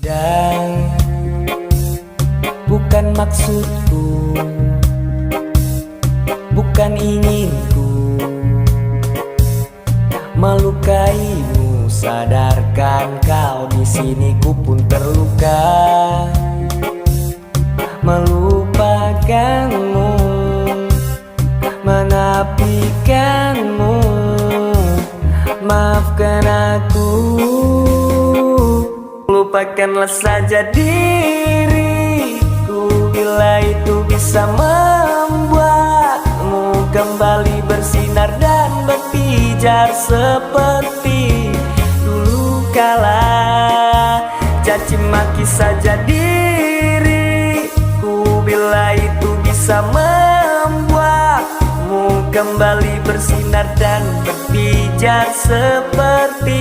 Dan bukan maksudku, bukan inginku melukaimu. Sadarkan kau di sini ku pun terluka. Melupakanmu, menafikanmu. Maafkan aku. Lupakanlah saja diriku bila itu bisa membuatmu kembali bersinar dan berpijar seperti dulu kala. Caci maki saja diriku bila itu bisa membuatmu kembali bersinar dan berpijar seperti